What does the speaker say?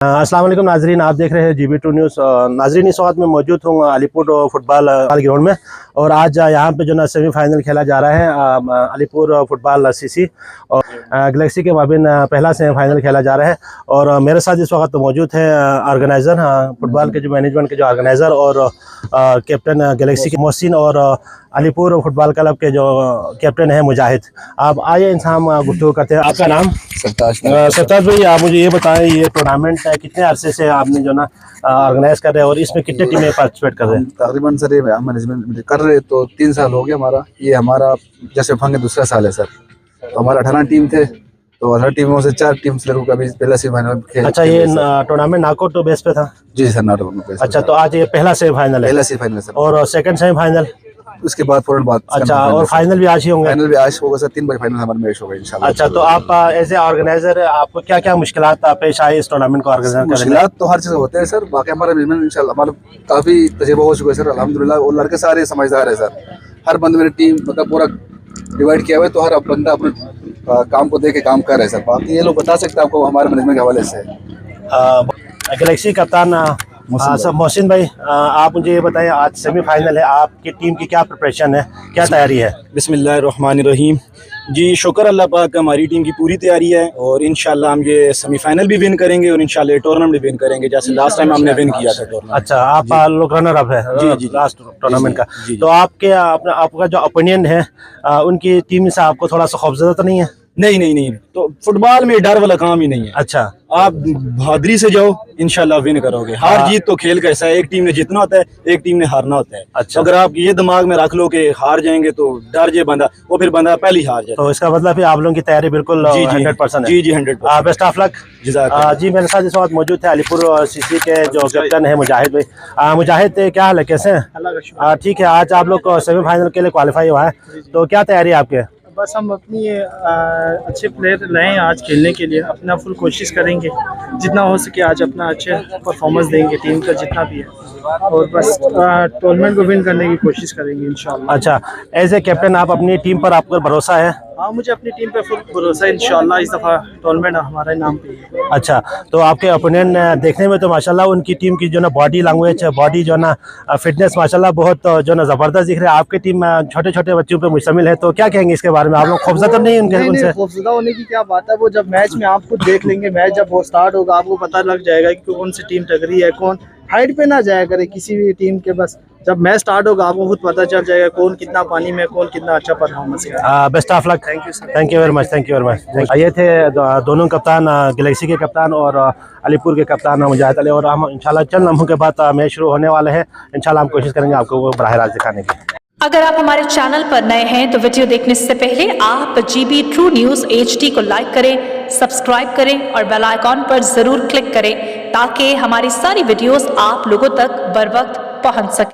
अस्सलाम वालेकुम नाजरीन, आप देख रहे हैं GB2 न्यूज़। नाजरीन, इस वक्त मैं मौजूद हूँ अलीपुर फुटबॉल ग्राउंड में और आज यहाँ पे जो ना सेमीफाइनल खेला जा रहा है अलीपुर फुटबॉल CC और गैलेक्सी के माबिन पहला सेमीफाइनल खेला जा रहा है। और मेरे साथ इस वक्त मौजूद है ऑर्गेनाइज़र फुटबॉल के जो मैनेजमेंट के जो ऑर्गेनाइज़र और कैप्टन गैलेक्सी के मोहसिन और अलीपुर फुटबॉल क्लब के जो कैप्टन है मुजाहिद। आप आइए इनसे हम गुफ्तगू करते हैं। आपका नाम? सरताज भाई, आप मुझे ये बताएं, ये टूर्नामेंट कितने अरसे से आपने जो ना ऑर्गेनाइज कर रहे हैं और इसमें कितने टीमें पार्टिसिपेट कर रहे हैं? तकरीबन सर ये मैनेजमेंट कर रहे तो 3 साल हो गया हमारा। ये हमारा जैसे फंग दूसरा साल है सर। तो हमारा 18 टीम थे, तो 18 टीमों से 4 टीम से का भी पहला सेमीफाइनल खेल। अच्छा, ये टूर्नामेंट नॉकआउट बेस पे था? जी सर, नॉकआउट बेस। अच्छा, तो आज ये पहला सेमीफाइनल है? पहला सेमीफाइनल सर। और सेकंड सेमीफाइनल उसके बाद फौरन बाद। अच्छा, और फाइनल भी आज ही होंगे? फाइनल भी आज होगा सर, 3 बजे फाइनल हमारा मैच होगा इंशाल्लाह। अच्छा, तो आप एज ए ऑर्गेनाइजर आपको क्या क्या मुश्किलात पेश आई इस टूर्नामेंट को ऑर्गेनाइज करने में? मुश्किलात तो हर चीज़ होते हैं सर, बाकी हमारा मैनेजमेंट इंशाल्लाह हमारा काफ़ी तजुर्बा हो चुका है सर अल्हम्दुलिल्लाह। और लड़के सारे समझदार है सर। हर बंदे मेरी टीम मतलब पूरा डिवाइड किया हुआ है, तो हर बंदा अपने काम को देख के काम कर रहे हैं सर। बाकी ये लोग बता सकते हैं आपको हमारे मैनेजमेंट के हवाले से। गैलेक्सी कप्तान सर मोहसिन भाई, आप मुझे ये बताएं, आज सेमीफाइनल है, आपकी टीम की क्या प्रिपरेशन है, क्या तैयारी है? बिस्मिल्लाहिर्रहमानिर्रहीम। जी शुक्र अल्लाह पाक, हमारी टीम की पूरी तैयारी है और इंशाल्लाह हम ये सेमीफाइनल भी विन करेंगे और इंशाल्लाह टूर्नामेंट भी विन करेंगे, जैसे लास्ट टाइम हमने विन किया था टूर्नामेंट। अच्छा, आप लोग रनर अप है जी लास्ट टूर्नामेंट का। तो आपका जो ओपिनियन है उनकी टीम से आपको थोड़ा सा खौफजदा तो नहीं है? नहीं, तो फुटबॉल में डर वाला काम ही नहीं है। अच्छा, आप बहादुरी से जाओ, इंशाल्लाह विन करोगे। हार जीत तो खेल का ऐसा है, एक टीम ने जीतना होता है, एक टीम ने हारना होता है। अच्छा, अगर आप ये दिमाग में रख लो कि हार जाएंगे तो डर जाए बंदा, वो फिर बंदा पहले ही हार जाए। तो इसका मतलब आप लोगों की तैयारी बिल्कुल 100% है? जी 100%। Best of luck. जी, मेरे साथ इस वक्त मौजूद है अलीपुर CC के जो कैप्टन है मुजाहिद भाई। मुजाहिद, क्या हाल है, कैसे हैं? ठीक है, आज आप लोग सेमीफाइनल के लिए क्वालिफाई हुआ है, तो क्या तैयारी है आपके? बस हम अपनी अच्छे प्लेयर लाएँ आज खेलने के लिए, अपना फुल कोशिश करेंगे जितना हो सके, आज अपना अच्छे परफॉर्मेंस देंगे टीम का जितना भी है, और बस टूर्नामेंट को विन करने की कोशिश करेंगे इंशाल्लाह। अच्छा, एज ए कैप्टन आप अपनी टीम पर आपका भरोसा है? हाँ, मुझे अपनी टीम पे फुल भरोसा है, इंशाल्लाह इस दफ़ा टूर्नामेंट हमारे नाम पे है। अच्छा, तो आपके ओपोनेंट देखने में तो माशाल्लाह उनकी टीम की जो ना बॉडी लैंग्वेज, बॉडी जो ना फिटनेस माशाल्लाह बहुत जो ना ज़बरदस्त दिख रहा है। आपकी टीम छोटे छोटे बच्चों पे मुश्तमिल है, तो क्या कहेंगे इसके बारे में? आप लोग खौफजदा तो नहीं उनसे? खौफजदा होने की क्या बात है, वो जब मैच में आप खुद देख लेंगे, मैच जब वो स्टार्ट होगा आपको पता लग जाएगा कि कौन सी टीम टकरी है, कौन हाइट पे ना जाया करे किसी भी टीम के। बस जब मैच स्टार्ट होगा आपको खुद पता चल जाएगा कौन कितना पानी में, कौन कितना अच्छा परफॉर्मेंस है। Best of luck. Thank you sir. Thank you very much, thank you very much. ये थे दोनों कप्तान, गैलेक्सी के कप्तान और अलीपुर के कप्तान मुजाहिद अली। और हम इंशाल्लाह चंद लम्हों के बाद मैच शुरू होने वाले हैं, इंशाल्लाह हम कोशिश करेंगे आपको वो बराह रास्त दिखाने की। अगर आप हमारे चैनल पर नए हैं तो वीडियो देखने से पहले आप GB2 न्यूज़ HD को लाइक करें, सब्सक्राइब करें और बेल आइकॉन पर ज़रूर क्लिक करें ताकि हमारी सारी वीडियोस आप लोगों तक बर वक्त पहुंच सके।